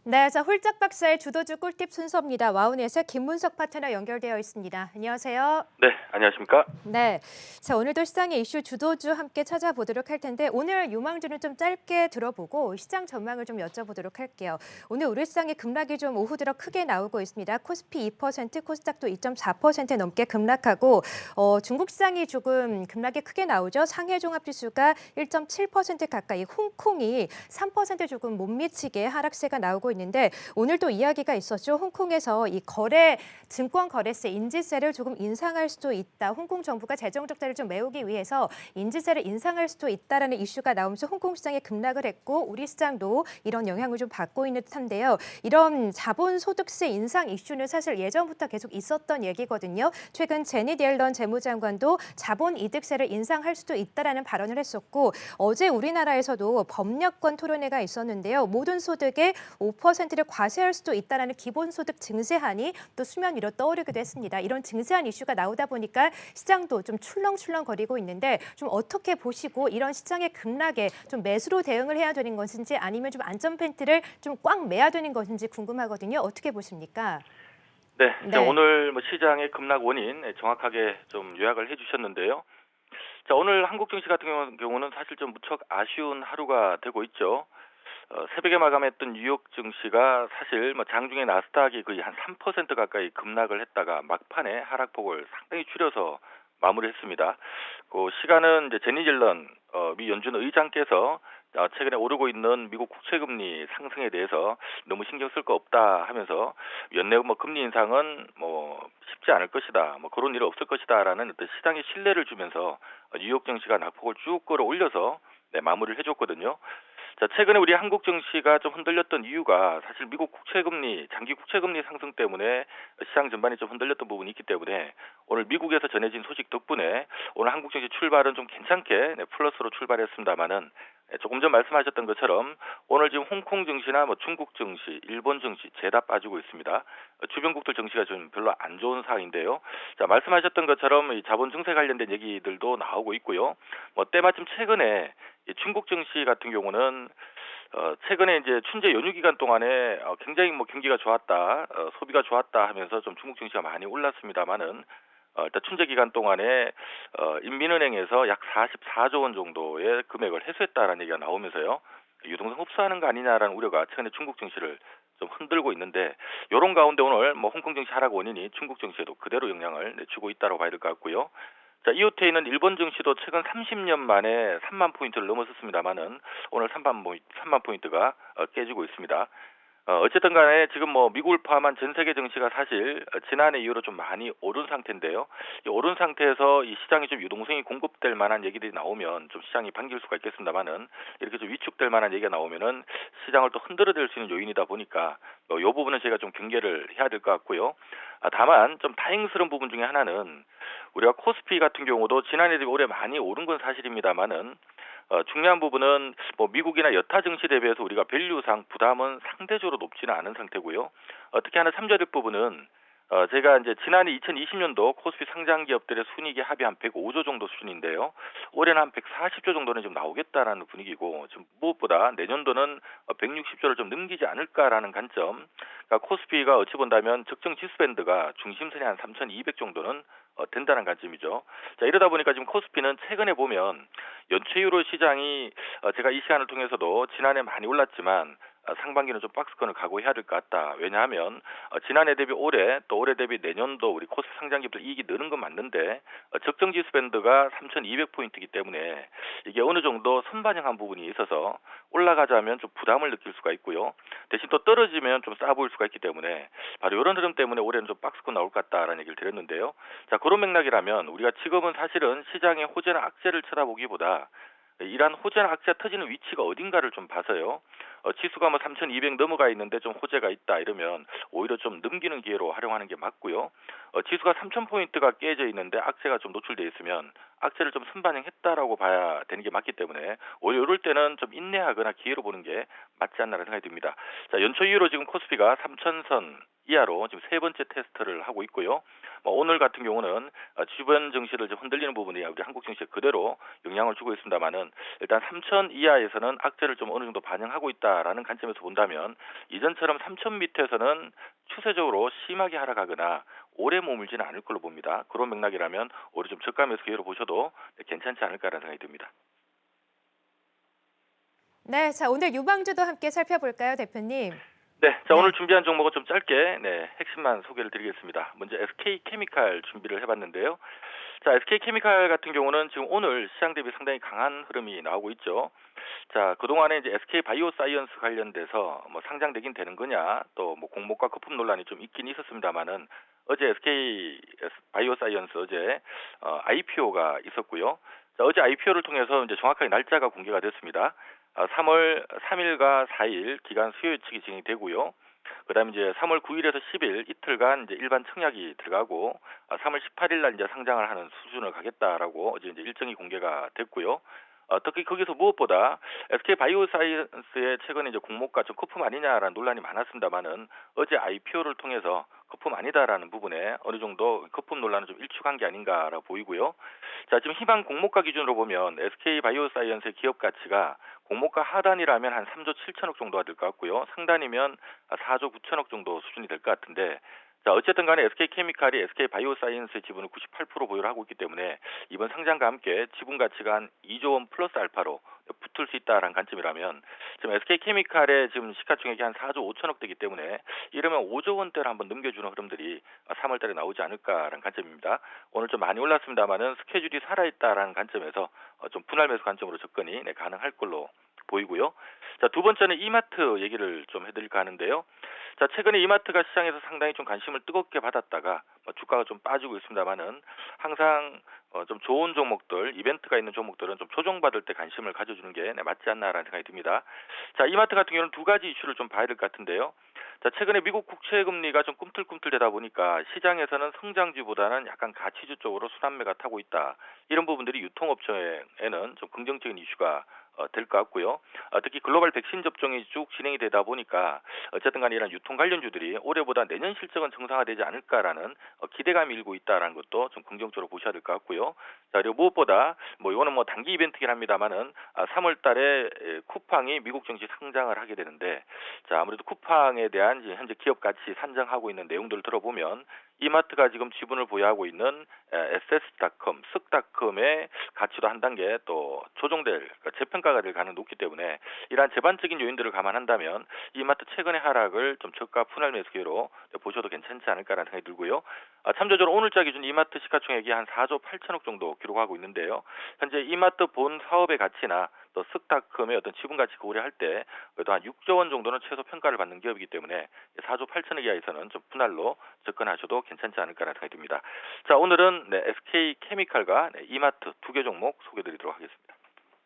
네, 자 홀짝 박사의 주도주 꿀팁 순서입니다. 와우넷의 김문석 파트너 연결되어 있습니다. 안녕하세요. 네, 안녕하십니까? 네, 자 오늘도 시장의 이슈 주도주 함께 찾아보도록 할 텐데 오늘 유망주는 좀 짧게 들어보고 시장 전망을 좀 여쭤보도록 할게요. 오늘 우리 시장의 급락이 좀 오후 들어 크게 나오고 있습니다. 코스피 2%, 코스닥도 2.4% 넘게 급락하고 중국 시장이 조금 급락이 크게 나오죠. 상해 종합지수가 1.7% 가까이, 홍콩이 3% 조금 못 미치게 하락세가 나오고 있는데 오늘도 이야기가 있었죠. 홍콩에서 이 증권 거래세, 인지세를 조금 인상할 수도 있다. 홍콩 정부가 재정 적자를 좀 메우기 위해서 인지세를 인상할 수도 있다라는 이슈가 나오면서 홍콩 시장이 급락을 했고 우리 시장도 이런 영향을 좀 받고 있는 듯한데요. 이런 자본소득세 인상 이슈는 사실 예전부터 계속 있었던 얘기거든요. 최근 제닛 옐런 재무장관도 자본이득세를 인상할 수도 있다라는 발언을 했었고 어제 우리나라에서도 법령권 토론회가 있었는데요. 모든 소득의 5%를 과세할 수도 있다라는 기본소득 증세안이 또 수면 위로 떠오르기도 했습니다. 이런 증세안 이슈가 나오다 보니까 시장도 좀 출렁출렁거리고 있는데 좀 어떻게 보시고 이런 시장의 급락에 좀 매수로 대응을 해야 되는 것인지 아니면 좀 안전팬트를 좀 꽉 매야 되는 것인지 궁금하거든요. 어떻게 보십니까? 네, 자, 네. 오늘 시장의 급락 원인 정확하게 좀 요약을 해주셨는데요. 자, 오늘 한국 증시 같은 경우는 사실 좀 무척 아쉬운 하루가 되고 있죠. 새벽에 마감했던 뉴욕 증시가 사실 장중에 나스닥이 거의 한 3% 가까이 급락을 했다가 막판에 하락폭을 상당히 줄여서 마무리했습니다. 그 시간은 이제 제니 옐런 미 연준 의장께서 최근에 오르고 있는 미국 국채금리 상승에 대해서 너무 신경 쓸 거 없다 하면서 연내 금리 인상은 쉽지 않을 것이다, 그런 일은 없을 것이다라는 어떤 시장에 신뢰를 주면서 뉴욕 증시가 낙폭을 쭉 끌어올려서 네, 마무리를 해줬거든요. 자, 최근에 우리 한국 증시가 좀 흔들렸던 이유가 사실 미국 국채금리, 장기 국채금리 상승 때문에 시장 전반이 좀 흔들렸던 부분이 있기 때문에 오늘 미국에서 전해진 소식 덕분에 오늘 한국 증시 출발은 좀 괜찮게 플러스로 출발했습니다만은 조금 전 말씀하셨던 것처럼 오늘 지금 홍콩 증시나 중국 증시, 일본 증시 죄다 빠지고 있습니다. 주변국들 증시가 좀 별로 안 좋은 상황인데요. 자, 말씀하셨던 것처럼 이 자본 증세 관련된 얘기들도 나오고 있고요. 때마침 최근에 이 중국 증시 같은 경우는 최근에 이제 춘제 연휴 기간 동안에 굉장히 경기가 좋았다, 소비가 좋았다 하면서 좀 중국 증시가 많이 올랐습니다만은 일단 춘제 기간 동안에 인민은행에서 약 44조 원 정도의 금액을 회수했다라는 얘기가 나오면서요. 유동성 흡수하는 거 아니냐라는 우려가 최근에 중국 증시를 좀 흔들고 있는데 이런 가운데 오늘 홍콩 증시 하락 원인이 중국 증시에도 그대로 영향을 주고 있다고 봐야 될 것 같고요. 자, 이웃에 있는 일본 증시도 최근 30년 만에 3만 포인트를 넘어섰습니다만은 오늘 3만 포인트가 깨지고 있습니다. 어쨌든 간에 지금 미국을 포함한 전 세계 증시가 사실 지난해 이후로 좀 많이 오른 상태인데요. 이 오른 상태에서 이 시장이 좀 유동성이 공급될 만한 얘기들이 나오면 좀 시장이 반길 수가 있겠습니다만은 이렇게 좀 위축될 만한 얘기가 나오면은 시장을 또 흔들어댈 수 있는 요인이다 보니까 이 부분은 저희가 좀 경계를 해야 될 것 같고요. 다만 좀 다행스러운 부분 중에 하나는 우리가 코스피 같은 경우도 지난해 대비 올해 많이 오른 건 사실입니다만은 중요한 부분은 미국이나 여타 증시 대비해서 우리가 밸류상 부담은 상대적으로 높지는 않은 상태고요. 특히 하나 참조될 부분은 제가 이제 지난해 2020년도 코스피 상장 기업들의 순이익이 합이 한 105조 정도 수준인데요. 올해는 한 140조 정도는 좀 나오겠다라는 분위기고, 지금 무엇보다 내년도는 160조를 좀 넘기지 않을까라는 관점. 그러니까 코스피가 어찌 본다면 적정 지수 밴드가 중심선이 한 3,200 정도는 된다는 관점이죠. 자, 이러다 보니까 지금 코스피는 최근에 보면 연초 이후로 시장이 제가 이 시간을 통해서도 지난해 많이 올랐지만 상반기는 좀 박스권을 각오해야 될 것 같다. 왜냐하면 지난해 대비 올해 또 올해 대비 내년도 우리 코스피 상장기업들 이익이 느는 건 맞는데 적정 지수 밴드가 3,200포인트이기 때문에 이게 어느 정도 선반영한 부분이 있어서 올라가자면 좀 부담을 느낄 수가 있고요. 대신 또 떨어지면 좀 싸 보일 수가 있기 때문에 바로 이런 흐름 때문에 올해는 좀 박스권 나올 것 같다라는 얘기를 드렸는데요. 자, 그런 맥락이라면 우리가 지금은 사실은 시장의 호재나 악재를 쳐다보기보다 이러한 호재나 악재가 터지는 위치가 어딘가를 좀 봐서요. 지수가 3,200 넘어가 있는데 좀 호재가 있다 이러면 오히려 좀 넘기는 기회로 활용하는 게 맞고요. 지수가 3,000포인트가 깨져 있는데 악재가 좀 노출돼 있으면 악재를 좀 선반영했다라고 봐야 되는 게 맞기 때문에 오히려 이럴 때는 좀 인내하거나 기회로 보는 게 맞지 않나라는 생각이 듭니다. 자, 연초 이후로 지금 코스피가 3천선 이하로 지금 세 번째 테스트를 하고 있고요. 오늘 같은 경우는 주변 증시를 좀 흔들리는 부분이 우리 한국 증시에 그대로 영향을 주고 있습니다만은 일단 3천 이하에서는 악재를 좀 어느 정도 반영하고 있다라는 관점에서 본다면 이전처럼 3천 밑에서는 추세적으로 심하게 하락하거나 오래 머물지는 않을 걸로 봅니다. 그런 맥락이라면 오히려 좀 저가 매수 기회로 보셔도 괜찮지 않을까라는 생각이 듭니다. 네, 자 오늘 유망주도 함께 살펴볼까요, 대표님? 네, 자 오늘 네. 준비한 종목은 좀 짧게 핵심만 소개를 드리겠습니다. 먼저 SK케미칼 준비를 해봤는데요. 자, SK케미칼 같은 경우는 지금 오늘 시장 대비 상당히 강한 흐름이 나오고 있죠. 자, 그동안에 이제 SK바이오사이언스 관련돼서 상장되긴 되는 거냐, 또 공모가 거품 논란이 좀 있긴 있었습니다만은 어제 SK바이오사이언스 어제 IPO가 있었고요. 자, 어제 IPO를 통해서 이제 정확하게 날짜가 공개가 됐습니다. 3월 3일과 4일 기간 수요 예측이 진행되고요. 그다음에 이제 3월 9일에서 10일 이틀간 이제 일반 청약이 들어가고 3월 18일 날 이제 상장을 하는 수준을 가겠다라고 어제 이제 일정이 공개가 됐고요. 특히 거기서 무엇보다 SK 바이오사이언스의 최근에 이제 공모가 좀 거품 아니냐라는 논란이 많았습니다만은 어제 IPO를 통해서 거품 아니다라는 부분에 어느 정도 거품 논란은 좀 일축한 게 아닌가라고 보이고요. 자, 지금 희망 공모가 기준으로 보면 SK 바이오사이언스의 기업 가치가 공모가 하단이라면 한 3조 7천억 정도가 될 것 같고요. 상단이면 4조 9천억 정도 수준이 될 것 같은데, 자, 어쨌든 간에 SK케미칼이 SK바이오사이언스의 지분을 98% 보유를 하고 있기 때문에 이번 상장과 함께 지분 가치가 한 2조 원 플러스 알파로 붙을 수 있다라는 관점이라면 지금 SK케미칼의 지금 시가총액이 한 4조 5천억 되기 때문에 이러면 5조 원대를 한번 넘겨주는 흐름들이 3월 달에 나오지 않을까라는 관점입니다. 오늘 좀 많이 올랐습니다만은 스케줄이 살아있다라는 관점에서 좀 분할 매수 관점으로 접근이 가능할 걸로 보이고요. 자, 두 번째는 이마트 얘기를 좀 해드릴까 하는데요. 자, 최근에 이마트가 시장에서 상당히 좀 관심을 뜨겁게 받았다가 주가가 좀 빠지고 있습니다만은 항상 좀 좋은 종목들, 이벤트가 있는 종목들은 좀 조정받을 때 관심을 가져주는 게 맞지 않나라는 생각이 듭니다. 자, 이마트 같은 경우는 두 가지 이슈를 좀 봐야 될 것 같은데요. 자, 최근에 미국 국채 금리가 좀 꿈틀꿈틀되다 보니까 시장에서는 성장주보다는 약간 가치주 쪽으로 순환매가 타고 있다. 이런 부분들이 유통업체에는 좀 긍정적인 이슈가 될 것 같고요. 특히 글로벌 백신 접종이 쭉 진행이 되다 보니까 어쨌든 간에 이런 유통 관련주들이 올해보다 내년 실적은 정상화되지 않을까라는 기대감이 일고 있다라는 것도 좀 긍정적으로 보셔야 될 것 같고요. 자, 그리고 무엇보다 이거는 단기 이벤트긴 합니다만은 3월 달에 쿠팡이 미국 증시 상장을 하게 되는데, 자, 아무래도 쿠팡에 대한 이제 현재 기업 가치 산정하고 있는 내용들을 들어보면 이마트가 지금 지분을 보유하고 있는 SS닷컴, 쓱닷컴의 가치도 한 단계 또 조정될, 그러니까 재평가가 될 가능성이 높기 때문에 이러한 재반적인 요인들을 감안한다면 이마트 최근의 하락을 좀 저가 분할 매수 기회로 보셔도 괜찮지 않을까라는 생각이 들고요. 참조적으로 오늘자 기준 이마트 시가총액이 한 4조 8천억 정도 기록하고 있는데요. 현재 이마트 본 사업의 가치나 또 쓱닷컴의 어떤 지분 가치 고려할 때 그래도 한 6조 원 정도는 최소 평가를 받는 기업이기 때문에 4조 8천억 이하에서는 좀 분할로 접근하셔도 괜찮지 않을까라는 생각이 듭니다. 자, 오늘은 SK케미칼과 이마트 두 개 종목 소개드리도록 하겠습니다.